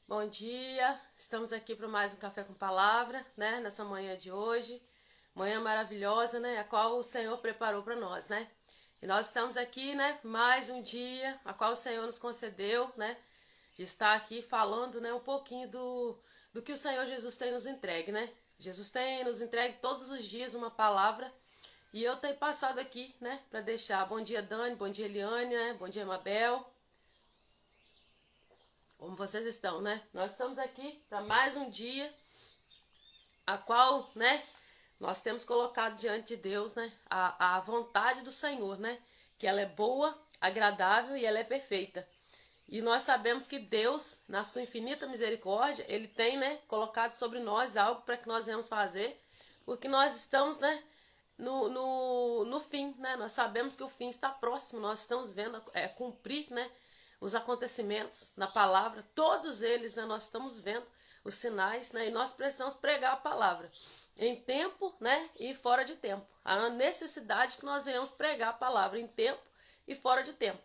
Bom dia, estamos aqui para mais um Café com Palavra, né? Nessa manhã de hoje, manhã maravilhosa, né? A qual o Senhor preparou para nós, né? E nós estamos aqui, né? Mais um dia, a qual o Senhor nos concedeu, né? De estar aqui falando, né? Um pouquinho do que o Senhor Jesus tem nos entregue, né? Jesus tem nos entregue todos os dias uma palavra e eu tenho passado aqui, né? Para deixar. Bom dia, Dani, bom dia, Eliane, né? Bom dia, Mabel. Como vocês estão, né? Nós estamos aqui para mais um dia, a qual, né, nós temos colocado diante de Deus, né, a vontade do Senhor, né, que ela é boa, agradável e ela é perfeita. E nós sabemos que Deus, na sua infinita misericórdia, Ele tem, né, colocado sobre nós algo para que nós venhamos fazer, porque nós estamos, né, no fim, né? Nós sabemos que o fim está próximo, nós estamos vendo cumprir, né, os acontecimentos na palavra, todos eles, né, nós estamos vendo os sinais, né, e nós precisamos pregar a palavra em tempo, né, e fora de tempo. Há necessidade que nós venhamos pregar a palavra em tempo e fora de tempo.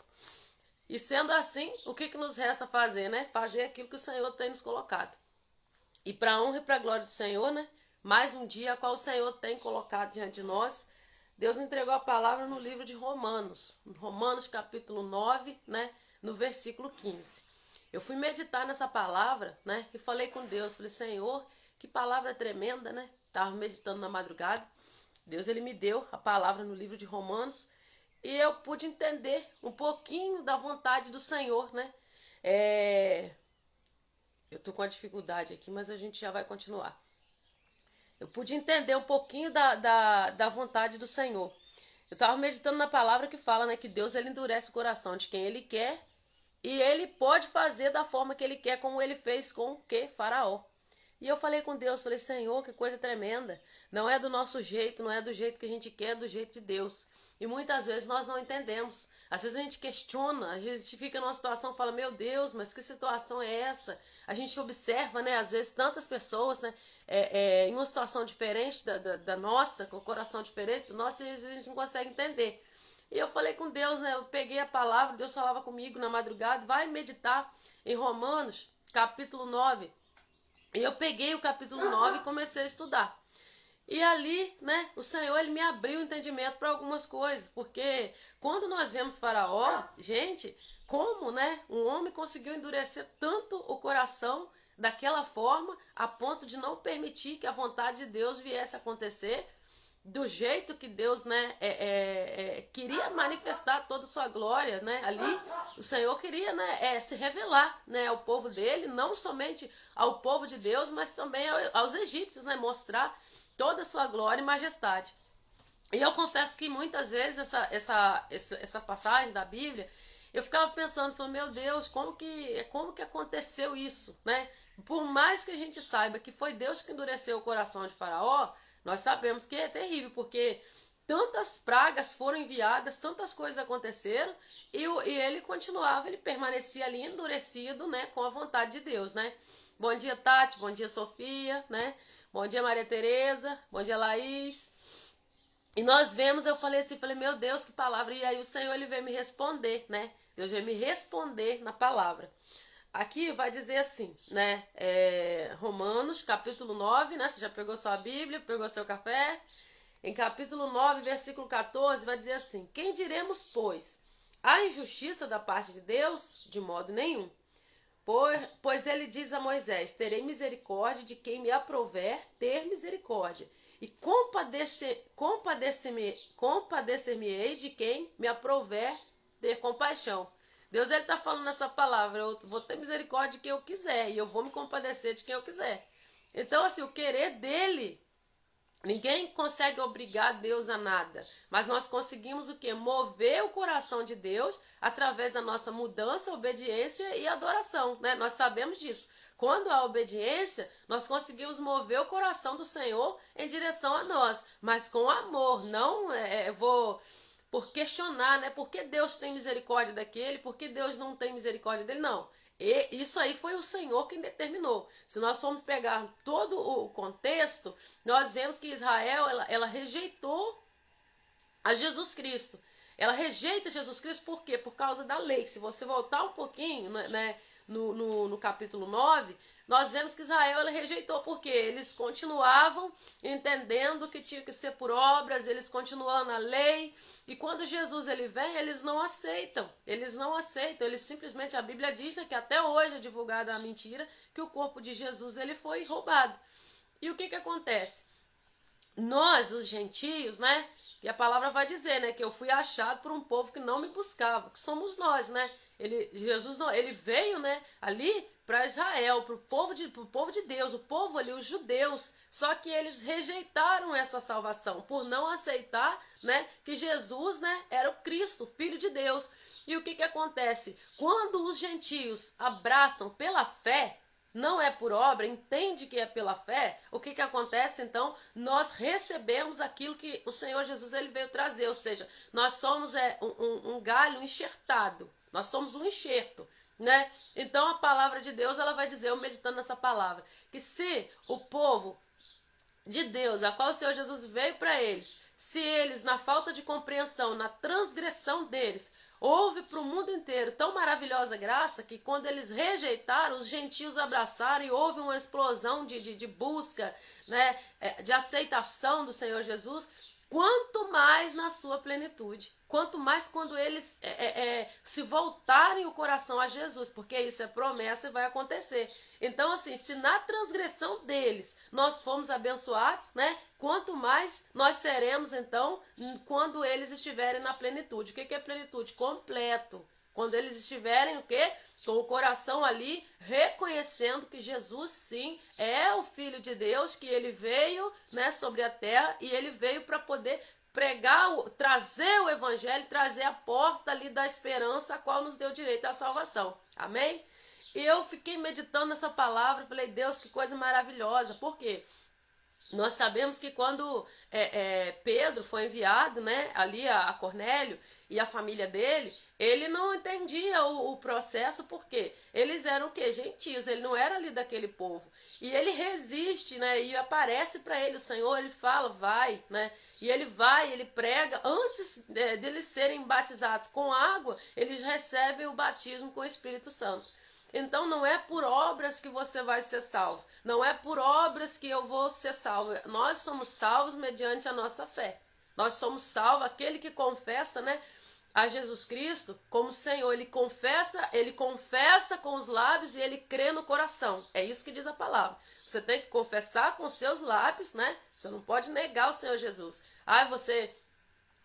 E sendo assim, o que nos resta fazer, né? Fazer aquilo que o Senhor tem nos colocado. E para a honra e para a glória do Senhor, né? Mais um dia a qual o Senhor tem colocado diante de nós. Deus entregou a palavra no livro de Romanos. Romanos capítulo 9, né? No versículo 15. Eu fui meditar nessa palavra, né? E falei com Deus. Falei, Senhor, que palavra tremenda, né? Estava meditando na madrugada. Deus, Ele me deu a palavra no livro de Romanos. E eu pude entender um pouquinho da vontade do Senhor, né? Eu tô com uma dificuldade aqui, mas a gente já vai continuar. Eu pude entender um pouquinho da vontade do Senhor. Eu estava meditando na palavra que fala, né, que Deus ele endurece o coração de quem Ele quer e Ele pode fazer da forma que Ele quer, como Ele fez com o que? Faraó. E eu falei com Deus, falei, Senhor, que coisa tremenda. Não é do nosso jeito, não é do jeito que a gente quer, é do jeito de Deus. E muitas vezes nós não entendemos. Às vezes a gente questiona, a gente fica numa situação e fala, meu Deus, mas que situação é essa? A gente observa, né, às vezes tantas pessoas, né, em uma situação diferente da nossa, com o coração diferente do nosso, e a gente não consegue entender. E eu falei com Deus, né, eu peguei a palavra, Deus falava comigo na madrugada, vai meditar em Romanos, capítulo 9. E eu peguei o capítulo 9 e comecei a estudar. E ali, né, o Senhor ele me abriu o entendimento para algumas coisas, porque quando nós vemos Faraó, gente, como, né, um homem conseguiu endurecer tanto o coração daquela forma, a ponto de não permitir que a vontade de Deus viesse a acontecer do jeito que Deus, né, queria manifestar toda a sua glória, né, ali o Senhor queria, né, se revelar, né, ao povo dele, não somente ao povo de Deus, mas também aos egípcios, né, mostrar toda a sua glória e majestade. E eu confesso que muitas vezes essa passagem da Bíblia, eu ficava pensando, falando, meu Deus, como que aconteceu isso, né? Por mais que a gente saiba que foi Deus que endureceu o coração de Faraó, nós sabemos que é terrível, porque tantas pragas foram enviadas, tantas coisas aconteceram, e ele continuava, ele permanecia ali endurecido, né, com a vontade de Deus, né? Bom dia, Tati, bom dia, Sofia, né? Bom dia, Maria Tereza, bom dia, Laís. E nós vemos, eu falei assim, meu Deus, que palavra. E aí o Senhor, ele veio me responder, né? Deus veio me responder na palavra. Aqui vai dizer assim, né? Romanos, capítulo 9, né? Você já pegou sua Bíblia, pegou seu café? Em capítulo 9, versículo 14, vai dizer assim: quem diremos, pois? Há injustiça da parte de Deus? De modo nenhum. Pois ele diz a Moisés: terei misericórdia de quem me aprouver ter misericórdia, e compadecer-me-ei de quem me aprouver ter compaixão. Deus ele está falando nessa palavra: eu vou ter misericórdia de quem eu quiser, e eu vou me compadecer de quem eu quiser. Então, assim, o querer dele, ninguém consegue obrigar Deus a nada, mas nós conseguimos o quê? Mover o coração de Deus através da nossa mudança, obediência e adoração, né? Nós sabemos disso. Quando há obediência, nós conseguimos mover o coração do Senhor em direção a nós, mas com amor, não vou por questionar, né? Por que Deus tem misericórdia daquele, por que Deus não tem misericórdia dele? Não. E isso aí foi o Senhor quem determinou. Se nós formos pegar todo o contexto, nós vemos que Israel ela rejeitou a Jesus Cristo. Ela rejeita Jesus Cristo por quê? Por causa da lei. Se você voltar um pouquinho, né, no capítulo 9, nós vemos que Israel ele rejeitou, porque eles continuavam entendendo que tinha que ser por obras, eles continuam na lei, e quando Jesus ele vem, eles não aceitam, eles simplesmente, a Bíblia diz, né, que até hoje é divulgada a mentira, que o corpo de Jesus ele foi roubado. E o que acontece? Nós, os gentios, né? E a palavra vai dizer, né? Que eu fui achado por um povo que não me buscava, que somos nós, né? Jesus não, ele veio, né? Ali para Israel, pro povo de Deus, o povo ali, os judeus. Só que eles rejeitaram essa salvação por não aceitar, né? Que Jesus, né? Era o Cristo, Filho de Deus. E o que acontece? Quando os gentios abraçam pela fé, não é por obra, entende que é pela fé, o que acontece? Então, nós recebemos aquilo que o Senhor Jesus ele veio trazer, ou seja, nós somos um galho enxertado, nós somos um enxerto, né? Então, a palavra de Deus, ela vai dizer, eu meditando nessa palavra, que se o povo de Deus, a qual o Senhor Jesus veio para eles, se eles, na falta de compreensão, na transgressão deles, houve para o mundo inteiro tão maravilhosa graça que quando eles rejeitaram, os gentios abraçaram e houve uma explosão de busca, né, de aceitação do Senhor Jesus, quanto mais na sua plenitude, quanto mais quando eles se voltarem o coração a Jesus, porque isso é promessa e vai acontecer. Então, assim, se na transgressão deles nós fomos abençoados, né? Quanto mais nós seremos, então, quando eles estiverem na plenitude. O que é plenitude? Completo. Quando eles estiverem, o quê? Com o coração ali, reconhecendo que Jesus, sim, é o Filho de Deus, que ele veio, né, sobre a terra, e ele veio para poder pregar, trazer o evangelho, trazer a porta ali da esperança, a qual nos deu direito à salvação. Amém? E eu fiquei meditando nessa palavra, falei, Deus, que coisa maravilhosa. Por quê? Nós sabemos que quando Pedro foi enviado, né, ali a Cornélio e a família dele, ele não entendia o processo, porque eles eram o quê? Gentios, ele não era ali daquele povo. E ele resiste, né, e aparece para ele o Senhor, ele fala, vai, né, e ele vai, ele prega, antes deles serem batizados com água, eles recebem o batismo com o Espírito Santo. Então não é por obras que você vai ser salvo. Não é por obras que eu vou ser salvo. Nós somos salvos mediante a nossa fé. Nós somos salvos, aquele que confessa, né, a Jesus Cristo como Senhor. Ele confessa com os lábios e ele crê no coração. É isso que diz a palavra. Você tem que confessar com os seus lábios, né? Você não pode negar o Senhor Jesus. Você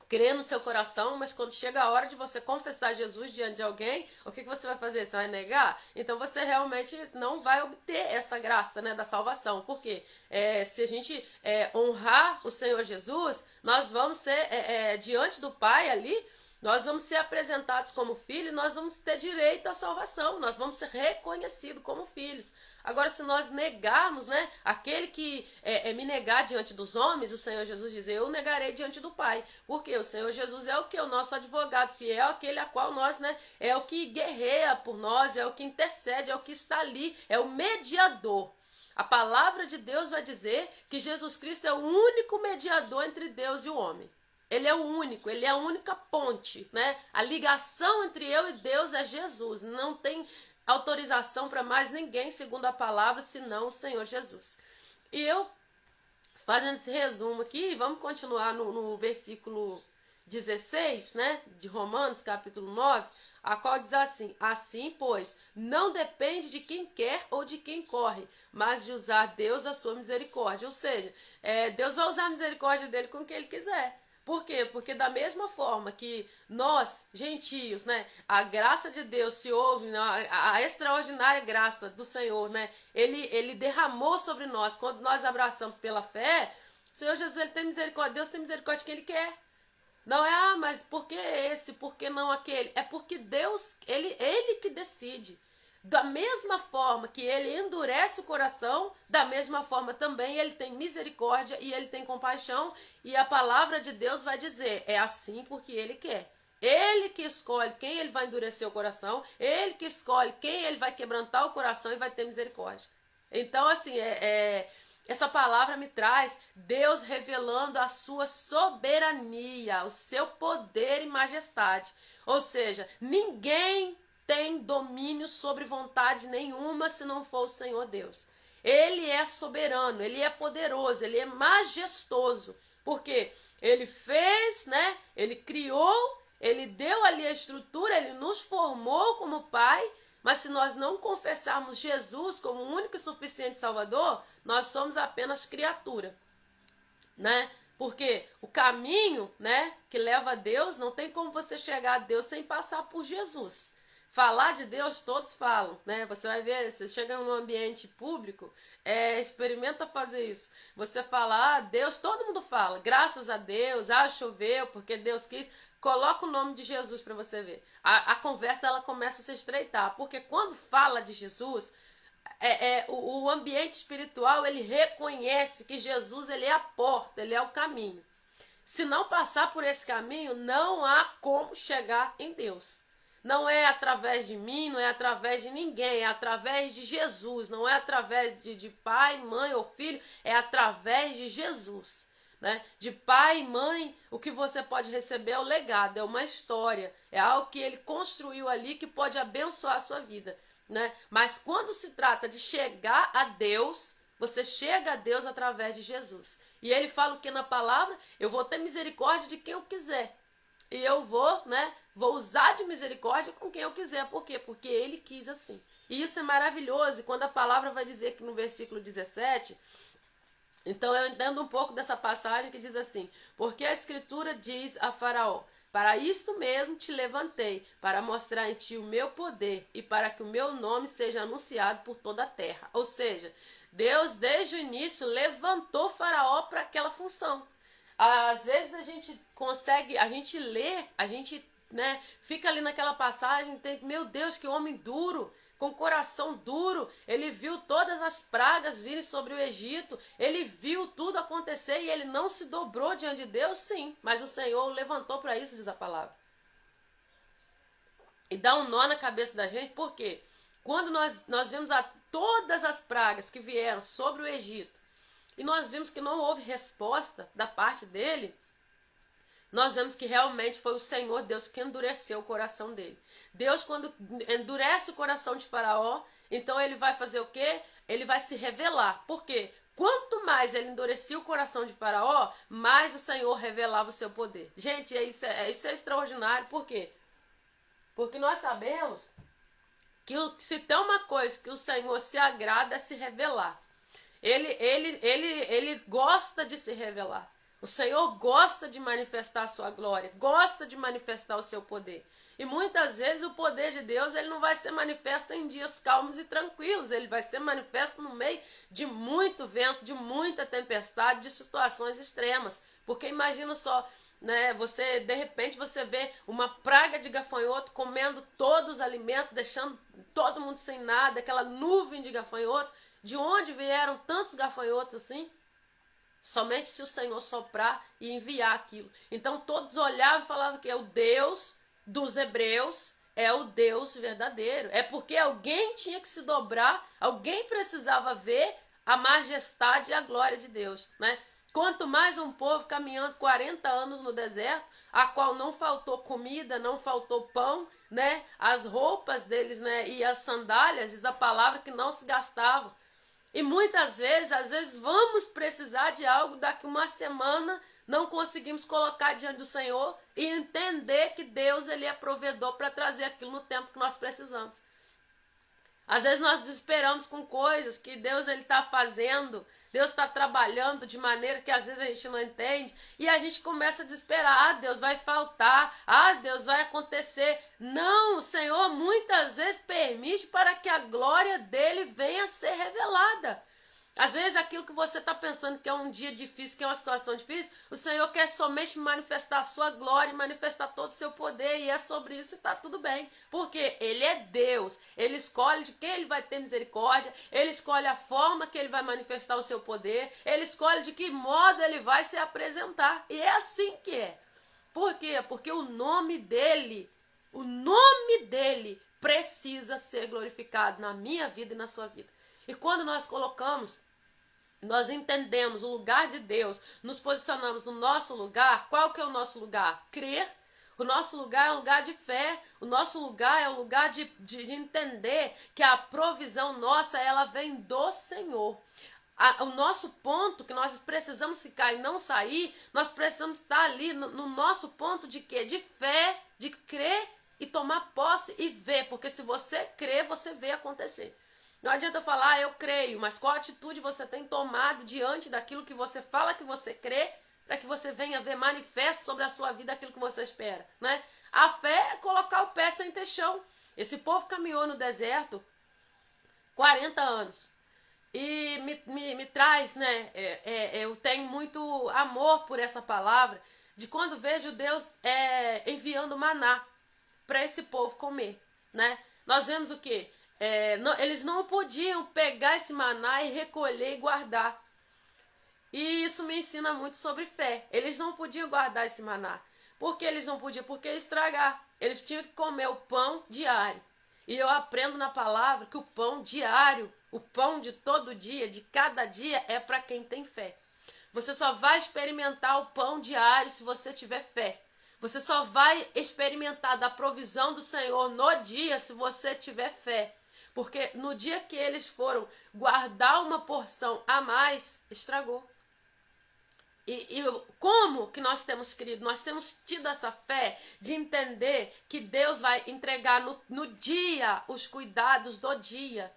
crê no seu coração, mas quando chega a hora de você confessar Jesus diante de alguém, o que você vai fazer? Você vai negar? Então você realmente não vai obter essa graça, né, da salvação. Por quê? Se a gente honrar o Senhor Jesus, nós vamos ser, diante do Pai ali, nós vamos ser apresentados como filhos, nós vamos ter direito à salvação, nós vamos ser reconhecidos como filhos. Agora, se nós negarmos, né, aquele que me negar diante dos homens, o Senhor Jesus diz, eu negarei diante do Pai. Porque o Senhor Jesus é o que? O nosso advogado fiel, aquele a qual nós, né, é o que guerreia por nós, é o que intercede, é o que está ali, é o mediador. A palavra de Deus vai dizer que Jesus Cristo é o único mediador entre Deus e o homem. Ele é o único, ele é a única ponte, né? A ligação entre eu e Deus é Jesus. Não tem autorização para mais ninguém, segundo a palavra, senão o Senhor Jesus. E eu, fazendo esse resumo aqui, vamos continuar no versículo 16, né, de Romanos, capítulo 9, a qual diz assim, assim, pois, não depende de quem quer ou de quem corre, mas de usar Deus a sua misericórdia. Ou seja, Deus vai usar a misericórdia dele com o que ele quiser. Por quê? Porque da mesma forma que nós, gentios, né, a graça de Deus se ouve, né, a extraordinária graça do Senhor, né, ele derramou sobre nós, quando nós abraçamos pela fé, o Senhor Jesus ele tem misericórdia, Deus tem misericórdia de quem ele quer. Não é, mas por que esse, por que não aquele? É porque Deus, ele que decide. Da mesma forma que ele endurece o coração, da mesma forma também ele tem misericórdia e ele tem compaixão. E a palavra de Deus vai dizer, é assim porque ele quer. Ele que escolhe quem ele vai endurecer o coração, ele que escolhe quem ele vai quebrantar o coração e vai ter misericórdia. Então, assim, essa palavra me traz Deus revelando a sua soberania, o seu poder e majestade. Ou seja, ninguém tem domínio sobre vontade nenhuma se não for o Senhor Deus. Ele é soberano, ele é poderoso, ele é majestoso. Porque ele fez, né? Ele criou, ele deu ali a estrutura, ele nos formou como pai. Mas se nós não confessarmos Jesus como o único e suficiente Salvador, nós somos apenas criatura, né? Porque o caminho, né, que leva a Deus, não tem como você chegar a Deus sem passar por Jesus. Falar de Deus, todos falam, né? Você vai ver, você chega num ambiente público, experimenta fazer isso. Você fala, Deus, todo mundo fala, graças a Deus, choveu, porque Deus quis. Coloca o nome de Jesus para você ver. A conversa ela começa a se estreitar, porque quando fala de Jesus, o ambiente espiritual ele reconhece que Jesus ele é a porta, ele é o caminho. Se não passar por esse caminho, não há como chegar em Deus. Não é através de mim, não é através de ninguém, é através de Jesus. Não é através de pai, mãe ou filho, é através de Jesus. Né? De pai e mãe, o que você pode receber é o legado, é uma história, é algo que ele construiu ali que pode abençoar a sua vida, né? Mas quando se trata de chegar a Deus, você chega a Deus através de Jesus. E ele fala o que na palavra? Eu vou ter misericórdia de quem eu quiser. E eu vou, né? Vou usar de misericórdia com quem eu quiser. Por quê? Porque ele quis assim. E isso é maravilhoso. E quando a palavra vai dizer que no versículo 17... Então eu entendo um pouco dessa passagem que diz assim: porque a escritura diz a Faraó, para isto mesmo te levantei, para mostrar em ti o meu poder e para que o meu nome seja anunciado por toda a terra. Ou seja, Deus desde o início levantou Faraó para aquela função. Às vezes a gente consegue, a gente lê, a gente, né, fica ali naquela passagem, tem, meu Deus, que homem duro, com coração duro, ele viu todas as pragas virem sobre o Egito, ele viu tudo acontecer e ele não se dobrou diante de Deus, sim, mas o Senhor o levantou para isso, diz a palavra. E dá um nó na cabeça da gente, por quê? Quando nós vemos todas as pragas que vieram sobre o Egito, e nós vimos que não houve resposta da parte dele, nós vemos que realmente foi o Senhor Deus que endureceu o coração dele. Deus, quando endurece o coração de Faraó, então ele vai fazer o quê? Ele vai se revelar. Por quê? Quanto mais ele endurecia o coração de Faraó, mais o Senhor revelava o seu poder. Gente, isso é extraordinário. Por quê? Porque nós sabemos que se tem uma coisa que o Senhor se agrada é se revelar. Ele gosta de se revelar. O Senhor gosta de manifestar a sua glória, gosta de manifestar o seu poder. E muitas vezes o poder de Deus ele não vai ser manifesto em dias calmos e tranquilos, ele vai ser manifesto no meio de muito vento, de muita tempestade, de situações extremas. Porque imagina só, né, você de repente você vê uma praga de gafanhoto comendo todos os alimentos, deixando todo mundo sem nada, aquela nuvem de gafanhotos. De onde vieram tantos gafanhotos assim? Somente se o Senhor soprar e enviar aquilo. Então todos olhavam e falavam que é o Deus dos hebreus, é o Deus verdadeiro. É porque alguém tinha que se dobrar, alguém precisava ver a majestade e a glória de Deus, né? Quanto mais um povo caminhando 40 anos no deserto, a qual não faltou comida, não faltou pão, né? As roupas deles, né? E as sandálias, diz a palavra, que não se gastavam. E muitas vezes, às vezes vamos precisar de algo daqui uma semana, não conseguimos colocar diante do Senhor e entender que Deus ele é provedor para trazer aquilo no tempo que nós precisamos. Às vezes nós desesperamos com coisas que Deus ele está fazendo, Deus está trabalhando de maneira que às vezes a gente não entende e a gente começa a desesperar, Deus vai faltar, Deus vai acontecer. Não, o Senhor muitas vezes permite para que a glória dele venha a ser revelada. Às vezes aquilo que você está pensando que é um dia difícil, que é uma situação difícil, o Senhor quer somente manifestar a sua glória, manifestar todo o seu poder, e é sobre isso e está tudo bem. Porque Ele é Deus, Ele escolhe de quem Ele vai ter misericórdia, Ele escolhe a forma que Ele vai manifestar o seu poder, Ele escolhe de que modo Ele vai se apresentar, e é assim que é. Por quê? Porque o nome dEle precisa ser glorificado na minha vida e na sua vida. E quando nós entendemos o lugar de Deus, nos posicionamos no nosso lugar, qual que é o nosso lugar? Crer. O nosso lugar é um lugar de fé. O nosso lugar é um lugar de entender que a provisão nossa, ela vem do Senhor. O nosso ponto que nós precisamos ficar e não sair, nós precisamos estar ali no nosso ponto de quê? De fé, de crer e tomar posse e ver. Porque se você crê, você vê acontecer. Não adianta falar, eu creio, mas qual atitude você tem tomado diante daquilo que você fala que você crê, para que você venha ver manifesto sobre a sua vida aquilo que você espera, né? A fé é colocar o pé sem ter chão. Esse povo caminhou no deserto 40 anos. E me traz, né? Eu tenho muito amor por essa palavra, de quando vejo Deus enviando maná para esse povo comer, né? Nós vemos o quê? Eles não podiam pegar esse maná e recolher e guardar. E isso me ensina muito sobre fé. Eles não podiam guardar esse maná. Por que eles não podiam? Porque ia estragar. Eles tinham que comer o pão diário. E eu aprendo na palavra que o pão diário, o pão de todo dia, de cada dia, é para quem tem fé. Você só vai experimentar o pão diário se você tiver fé. Você só vai experimentar da provisão do Senhor no dia se você tiver fé. Porque no dia que eles foram guardar uma porção a mais, estragou. E como que nós temos crido? Nós temos tido essa fé de entender que Deus vai entregar no dia os cuidados do dia.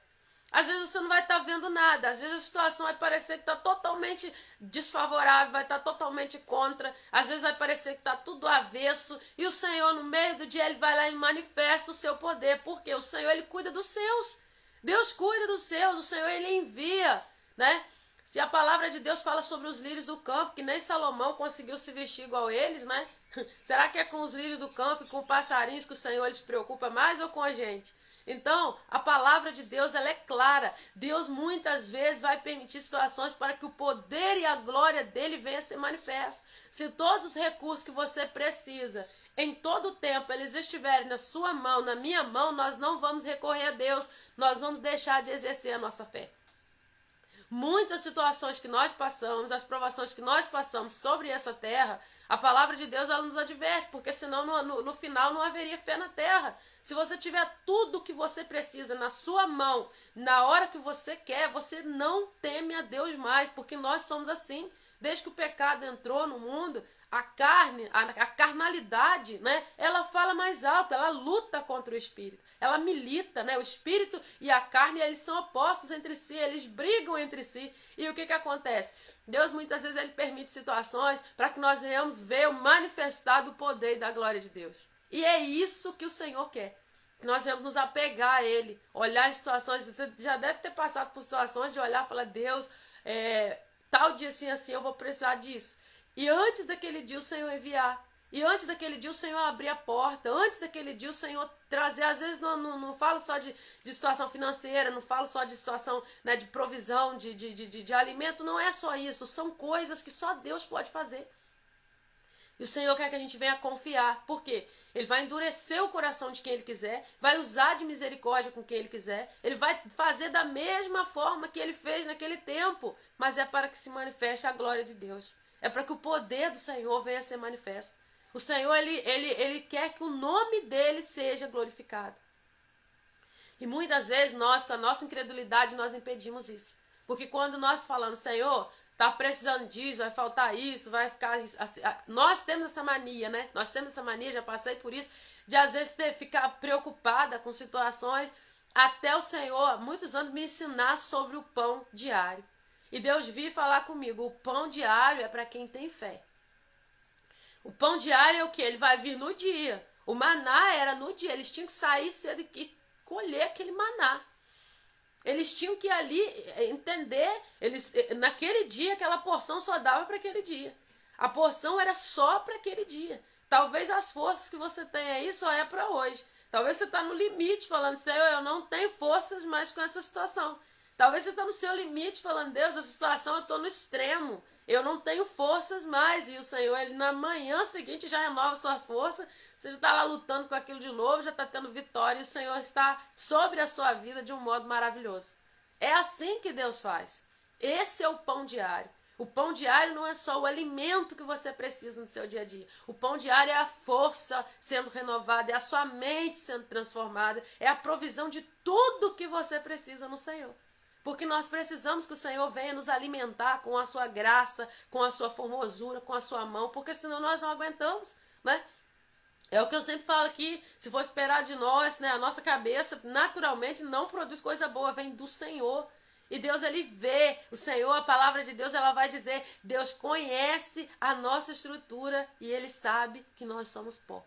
Às vezes você não vai estar vendo nada, às vezes a situação vai parecer que está totalmente desfavorável, vai estar totalmente contra, às vezes vai parecer que está tudo avesso, e o Senhor no meio do dia ele vai lá e manifesta o seu poder, porque o Senhor ele cuida dos seus, Deus cuida dos seus, o Senhor ele envia, né? Se a palavra de Deus fala sobre os lírios do campo, que nem Salomão conseguiu se vestir igual eles, né? Será que é com os lírios do campo e com passarinhos que o Senhor ele se preocupa mais ou com a gente? Então, a palavra de Deus ela é clara. Deus muitas vezes vai permitir situações para que o poder e a glória dele venha a ser manifesta. Se todos os recursos que você precisa, em todo o tempo, eles estiverem na sua mão, na minha mão, nós não vamos recorrer a Deus, nós vamos deixar de exercer a nossa fé. Muitas situações que nós passamos, as provações que nós passamos sobre essa terra, a palavra de Deus ela nos adverte, porque senão no final não haveria fé na terra. Se você tiver tudo o que você precisa na sua mão, na hora que você quer, você não teme a Deus mais, porque nós somos assim. Desde que o pecado entrou no mundo, a carne, a carnalidade, né, ela fala mais alto, ela luta contra o espírito, ela milita, né, o espírito e a carne, eles são opostos entre si, eles brigam entre si, e o que acontece? Deus muitas vezes ele permite situações para que nós venhamos ver o manifestado do poder e da glória de Deus, e é isso que o Senhor quer, que nós vamos nos apegar a Ele, olhar em situações, você já deve ter passado por situações de olhar e falar, Deus, tal dia assim, eu vou precisar disso. E antes daquele dia o Senhor enviar. E antes daquele dia o Senhor abrir a porta. Antes daquele dia o Senhor trazer. Às vezes não falo só de situação financeira, não falo só de situação, né, de provisão, de alimento. Não é só isso. São coisas que só Deus pode fazer. E o Senhor quer que a gente venha confiar. Por quê? Ele vai endurecer o coração de quem Ele quiser, vai usar de misericórdia com quem Ele quiser, Ele vai fazer da mesma forma que Ele fez naquele tempo, mas é para que se manifeste a glória de Deus. É para que o poder do Senhor venha a ser manifesto. O Senhor, ele quer que o nome dEle seja glorificado. E muitas vezes nós, com a nossa incredulidade, nós impedimos isso. Porque quando nós falamos, Senhor, tá precisando disso, vai faltar isso, vai ficar assim. Nós temos essa mania, né? Nós temos essa mania, já passei por isso, de às vezes ficar preocupada com situações, até o Senhor, há muitos anos, me ensinar sobre o pão diário. E Deus vir falar comigo, o pão diário é para quem tem fé. O pão diário é o que? Ele vai vir no dia. O maná era no dia, eles tinham que sair cedo e colher aquele maná. Eles tinham que ali entender, naquele dia aquela porção só dava para aquele dia. A porção era só para aquele dia. Talvez as forças que você tem aí só é para hoje. Talvez você está no limite falando, Senhor, eu não tenho forças mais com essa situação. Talvez você está no seu limite falando, Deus, essa situação eu estou no extremo. Eu não tenho forças mais. E o Senhor, Ele na manhã seguinte já renova a sua força. Você já está lá lutando com aquilo de novo, já está tendo vitória. E o Senhor está sobre a sua vida de um modo maravilhoso. É assim que Deus faz. Esse é o pão diário. O pão diário não é só o alimento que você precisa no seu dia a dia. O pão diário é a força sendo renovada, é a sua mente sendo transformada, é a provisão de tudo que você precisa no Senhor. Porque nós precisamos que o Senhor venha nos alimentar com a sua graça, com a sua formosura, com a sua mão, porque senão nós não aguentamos, né? É o que eu sempre falo aqui, se for esperar de nós, né, a nossa cabeça naturalmente não produz coisa boa, vem do Senhor. E Deus, ele vê, o Senhor, a palavra de Deus, ela vai dizer, Deus conhece a nossa estrutura e ele sabe que nós somos pó.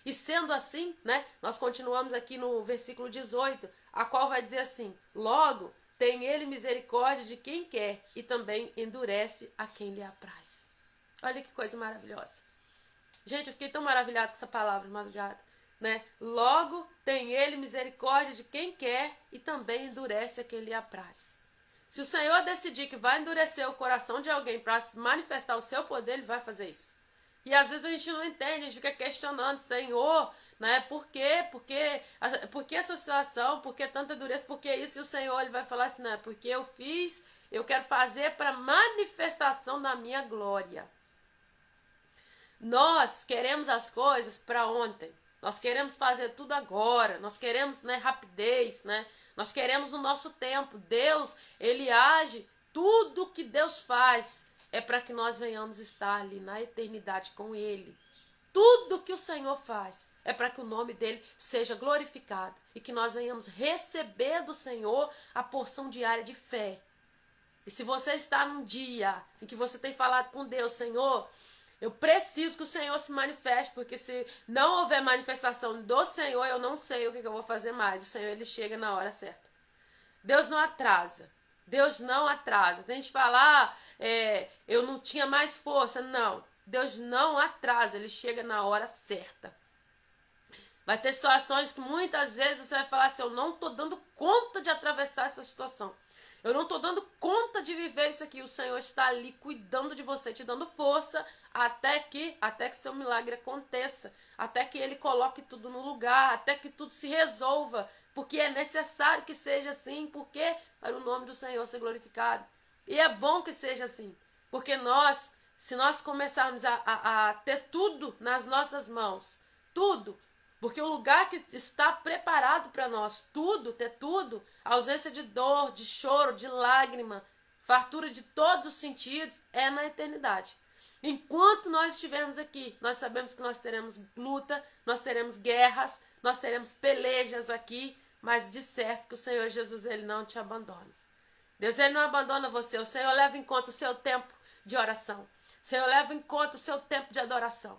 E sendo assim, né, nós continuamos aqui no versículo 18, a qual vai dizer assim, logo tem ele misericórdia de quem quer e também endurece a quem lhe apraz. Olha que coisa maravilhosa. Gente, eu fiquei tão maravilhada com essa palavra de madrugada, né? Logo tem ele misericórdia de quem quer e também endurece a quem lhe apraz. Se o Senhor decidir que vai endurecer o coração de alguém para manifestar o seu poder, ele vai fazer isso. E às vezes a gente não entende, a gente fica questionando, Senhor, né? Por quê? Por que essa situação? Por que tanta dureza? Por que isso? E o Senhor, ele vai falar assim, não, é porque eu fiz, eu quero fazer para manifestação da minha glória. Nós queremos as coisas para ontem. Nós queremos fazer tudo agora. Nós queremos, né, rapidez, né? Nós queremos no nosso tempo. Deus, ele age. Tudo que Deus faz é para que nós venhamos estar ali na eternidade com ele. Tudo que o Senhor faz é para que o nome dele seja glorificado e que nós venhamos receber do Senhor a porção diária de fé. E se você está num dia em que você tem falado com Deus, Senhor, eu preciso que o Senhor se manifeste, porque se não houver manifestação do Senhor, eu não sei o que eu vou fazer mais. O Senhor, ele chega na hora certa. Deus não atrasa. Deus não atrasa. Tem gente que fala, eu não tinha mais força. Não. Deus não atrasa. Ele chega na hora certa. Vai ter situações que muitas vezes você vai falar assim, eu não estou dando conta de atravessar essa situação. Eu não estou dando conta de viver isso aqui. O Senhor está ali cuidando de você, te dando força até que seu milagre aconteça. Até que ele coloque tudo no lugar, até que tudo se resolva. Porque é necessário que seja assim, porque para o nome do Senhor ser glorificado. E é bom que seja assim. Porque se nós começarmos a ter tudo nas nossas mãos, tudo, porque o lugar que está preparado para nós, ter tudo, ausência de dor, de choro, de lágrima, fartura de todos os sentidos, é na eternidade. Enquanto nós estivermos aqui, nós sabemos que nós teremos luta, nós teremos guerras, nós teremos pelejas aqui, mas de certo que o Senhor Jesus, ele não te abandona. Deus, ele não abandona você. O Senhor leva em conta o seu tempo de oração. O Senhor leva em conta o seu tempo de adoração.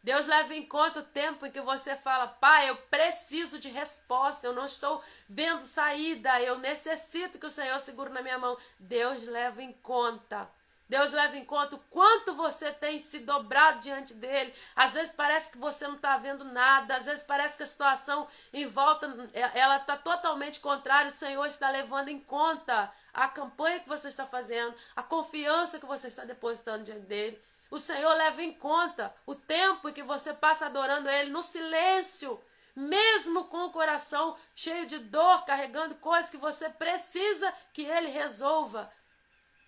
Deus leva em conta o tempo em que você fala, pai, eu preciso de resposta, eu não estou vendo saída, eu necessito que o Senhor segure na minha mão. Deus leva em conta. Deus leva em conta o quanto você tem se dobrado diante dele. Às vezes parece que você não está vendo nada, às vezes parece que a situação em volta, ela está totalmente contrária. O Senhor está levando em conta a campanha que você está fazendo, a confiança que você está depositando diante dele. O Senhor leva em conta o tempo em que você passa adorando ele no silêncio, mesmo com o coração cheio de dor, carregando coisas que você precisa que ele resolva.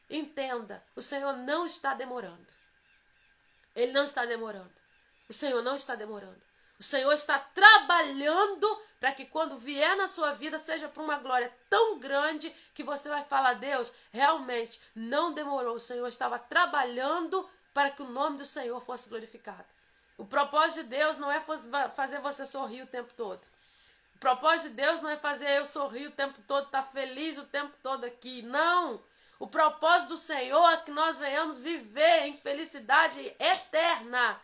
Entenda, o Senhor não está demorando. Ele não está demorando. O Senhor não está demorando. O Senhor está trabalhando para que quando vier na sua vida seja para uma glória tão grande que você vai falar, Deus, realmente não demorou. O Senhor estava trabalhando para que o nome do Senhor fosse glorificado. O propósito de Deus não é fazer você sorrir o tempo todo. O propósito de Deus não é fazer eu sorrir o tempo todo, estar feliz o tempo todo aqui. Não! O propósito do Senhor é que nós venhamos viver em felicidade eterna.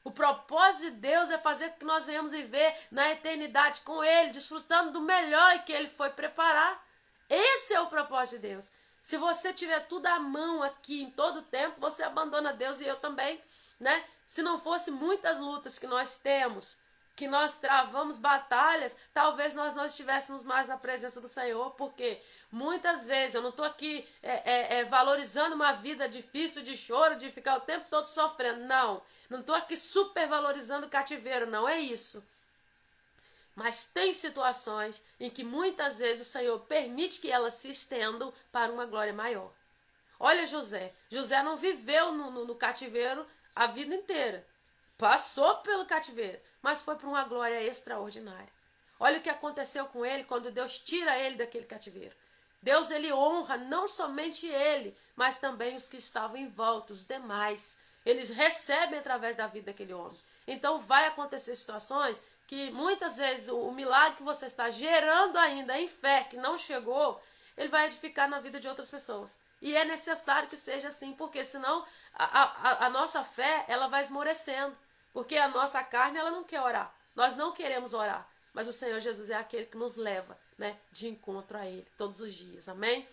O propósito de Deus é fazer com que nós venhamos viver na eternidade com Ele, desfrutando do melhor que Ele foi preparar. Esse é o propósito de Deus. Se você tiver tudo à mão aqui em todo o tempo, você abandona Deus e eu também, né? Se não fosse muitas lutas que nós temos, que nós travamos batalhas, talvez nós não estivéssemos mais na presença do Senhor, porque muitas vezes, eu não estou aqui valorizando uma vida difícil, de choro, de ficar o tempo todo sofrendo, não estou aqui supervalorizando o cativeiro, não é isso. Mas tem situações em que muitas vezes o Senhor permite que elas se estendam para uma glória maior. Olha José. José não viveu no cativeiro a vida inteira. Passou pelo cativeiro, mas foi para uma glória extraordinária. Olha o que aconteceu com ele quando Deus tira ele daquele cativeiro. Deus, ele honra não somente ele, mas também os que estavam em volta, os demais. Eles recebem através da vida daquele homem. Então vai acontecer situações que muitas vezes o milagre que você está gerando ainda em fé, que não chegou, ele vai edificar na vida de outras pessoas. E é necessário que seja assim, porque senão a nossa fé, ela vai esmorecendo. Porque a nossa carne, ela não quer orar. Nós não queremos orar. Mas o Senhor Jesus é aquele que nos leva, né, de encontro a Ele todos os dias. Amém?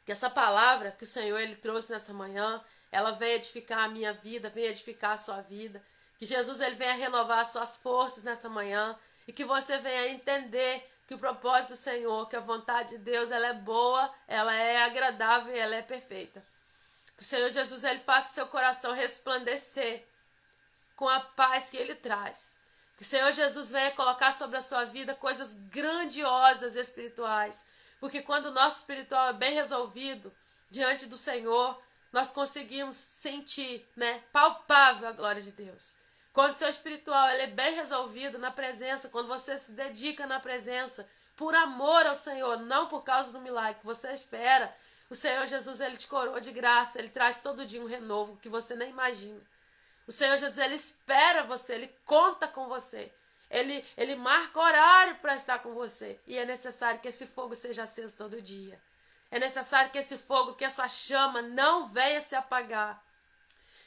Que essa palavra que o Senhor ele trouxe nessa manhã, ela venha edificar a minha vida, venha edificar a sua vida. Que Jesus ele venha renovar as suas forças nessa manhã. E que você venha entender que o propósito do Senhor, que a vontade de Deus, ela é boa, ela é agradável e ela é perfeita. Que o Senhor Jesus ele faça o seu coração resplandecer com a paz que ele traz. Que o Senhor Jesus venha colocar sobre a sua vida coisas grandiosas espirituais. Porque quando o nosso espiritual é bem resolvido diante do Senhor, nós conseguimos sentir, né, palpável a glória de Deus. Quando o seu espiritual ele é bem resolvido na presença, quando você se dedica na presença, por amor ao Senhor, não por causa do milagre que você espera, o Senhor Jesus ele te coroa de graça, ele traz todo dia um renovo que você nem imagina. O Senhor Jesus, ele espera você, ele conta com você. Ele marca horário para estar com você. E é necessário que esse fogo seja aceso todo dia. É necessário que esse fogo, que essa chama não venha se apagar.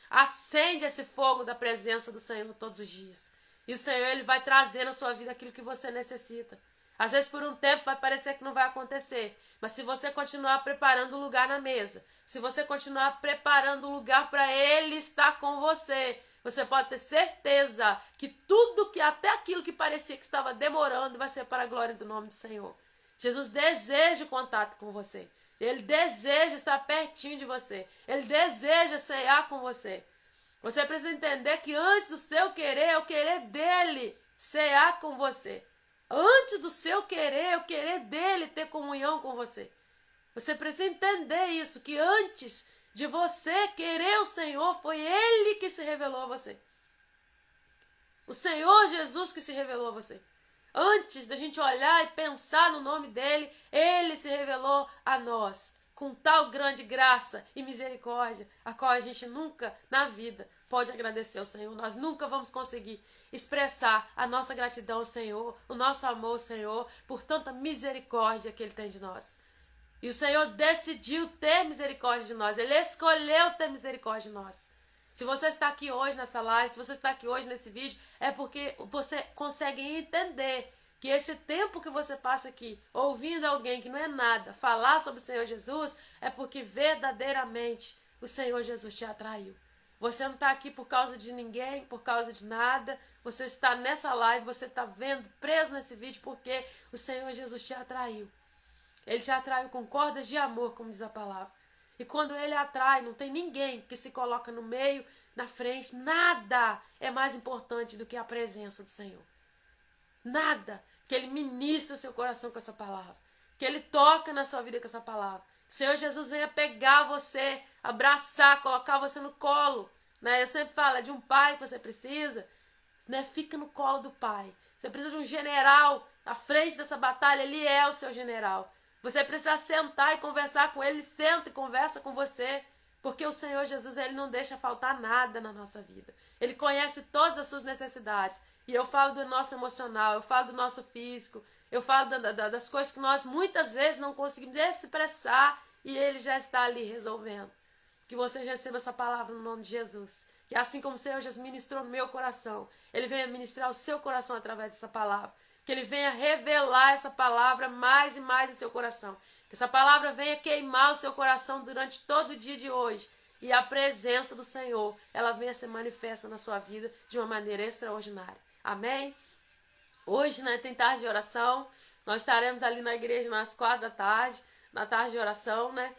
Acende esse fogo da presença do Senhor todos os dias. E o Senhor, ele vai trazer na sua vida aquilo que você necessita. Às vezes por um tempo vai parecer que não vai acontecer. Mas se você continuar preparando o lugar na mesa, se você continuar preparando o lugar para Ele estar com você, você pode ter certeza que tudo que, até aquilo que parecia que estava demorando, vai ser para a glória do nome do Senhor. Jesus deseja o contato com você. Ele deseja estar pertinho de você. Ele deseja cear com você. Você precisa entender que antes do seu querer, é o querer dele cear com você. Antes do seu querer, é o querer dele ter comunhão com você. Você precisa entender isso, que antes de você querer o Senhor, foi Ele que se revelou a você. O Senhor Jesus que se revelou a você. Antes da gente olhar e pensar no nome dEle, Ele se revelou a nós. Com tal grande graça e misericórdia, a qual a gente nunca na vida pode agradecer ao Senhor. Nós nunca vamos conseguir expressar a nossa gratidão ao Senhor, o nosso amor ao Senhor, por tanta misericórdia que Ele tem de nós. E o Senhor decidiu ter misericórdia de nós. Ele escolheu ter misericórdia de nós. Se você está aqui hoje nessa live, se você está aqui hoje nesse vídeo, é porque você consegue entender que esse tempo que você passa aqui, ouvindo alguém que não é nada, falar sobre o Senhor Jesus, é porque verdadeiramente o Senhor Jesus te atraiu. Você não está aqui por causa de ninguém, por causa de nada. Você está nessa live, você está vendo, preso nesse vídeo, porque o Senhor Jesus te atraiu. Ele te atraiu com cordas de amor, como diz a palavra. E quando ele atrai, não tem ninguém que se coloca no meio, na frente. Nada é mais importante do que a presença do Senhor. Nada. Que ele ministra o seu coração com essa palavra. Que ele toca na sua vida com essa palavra. Que o Senhor Jesus venha pegar você, abraçar, colocar você no colo. Né? Eu sempre falo, é de um pai que você precisa. Né? Fica no colo do pai. Você precisa de um general à frente dessa batalha. Ele é o seu general. Você precisa sentar e conversar com ele. Senta e conversa com você. Porque o Senhor Jesus, ele não deixa faltar nada na nossa vida. Ele conhece todas as suas necessidades. E eu falo do nosso emocional, eu falo do nosso físico, eu falo das coisas que nós muitas vezes não conseguimos expressar e ele já está ali resolvendo. Que você receba essa palavra no nome de Jesus. Que assim como o Senhor Jesus ministrou no meu coração, ele venha ministrar o seu coração através dessa palavra. Que ele venha revelar essa palavra mais e mais em seu coração. Que essa palavra venha queimar o seu coração durante todo o dia de hoje. E a presença do Senhor, ela venha ser manifesta na sua vida de uma maneira extraordinária. Amém? Hoje, né, tem tarde de oração. Nós estaremos ali na igreja nas 4 da tarde, na tarde de oração, né?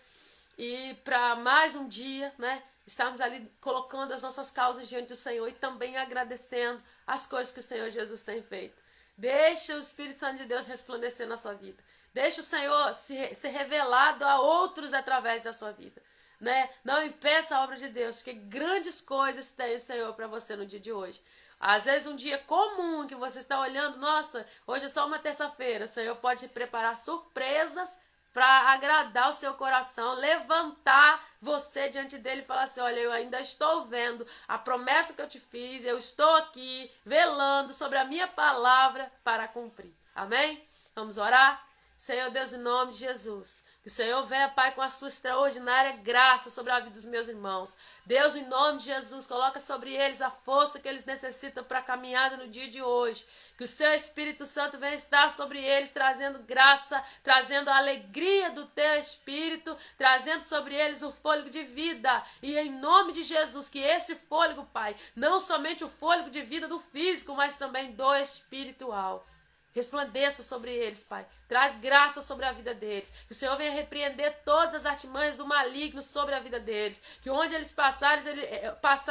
E para mais um dia, né? Estamos ali colocando as nossas causas diante do Senhor e também agradecendo as coisas que o Senhor Jesus tem feito. Deixa o Espírito Santo de Deus resplandecer na sua vida. Deixe o Senhor ser revelado a outros através da sua vida. Né? Não impeça a obra de Deus, porque grandes coisas tem o Senhor para você no dia de hoje. Às vezes um dia comum que você está olhando, nossa, hoje é só uma terça-feira, o Senhor pode preparar surpresas para agradar o seu coração, levantar você diante dele e falar assim, olha, eu ainda estou vendo a promessa que eu te fiz, eu estou aqui velando sobre a minha palavra para cumprir. Amém? Vamos orar? Senhor Deus, em nome de Jesus, que o Senhor venha, Pai, com a sua extraordinária graça sobre a vida dos meus irmãos. Deus, em nome de Jesus, coloca sobre eles a força que eles necessitam para a caminhada no dia de hoje. Que o seu Espírito Santo venha estar sobre eles, trazendo graça, trazendo a alegria do teu Espírito, trazendo sobre eles o fôlego de vida. E em nome de Jesus, que esse fôlego, Pai, não somente o fôlego de vida do físico, mas também do espiritual, resplandeça sobre eles, Pai. Traz graça sobre a vida deles. Que o Senhor venha repreender todas as artimanhas do maligno sobre a vida deles. Que onde eles passarem,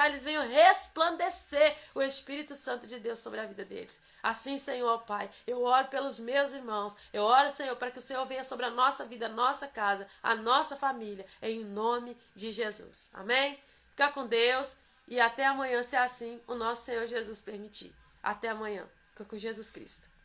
eles venham resplandecer o Espírito Santo de Deus sobre a vida deles. Assim, Senhor, Pai, eu oro pelos meus irmãos. Eu oro, Senhor, para que o Senhor venha sobre a nossa vida, a nossa casa, a nossa família. Em nome de Jesus. Amém? Fica com Deus e até amanhã, se assim o nosso Senhor Jesus permitir. Até amanhã. Fica com Jesus Cristo.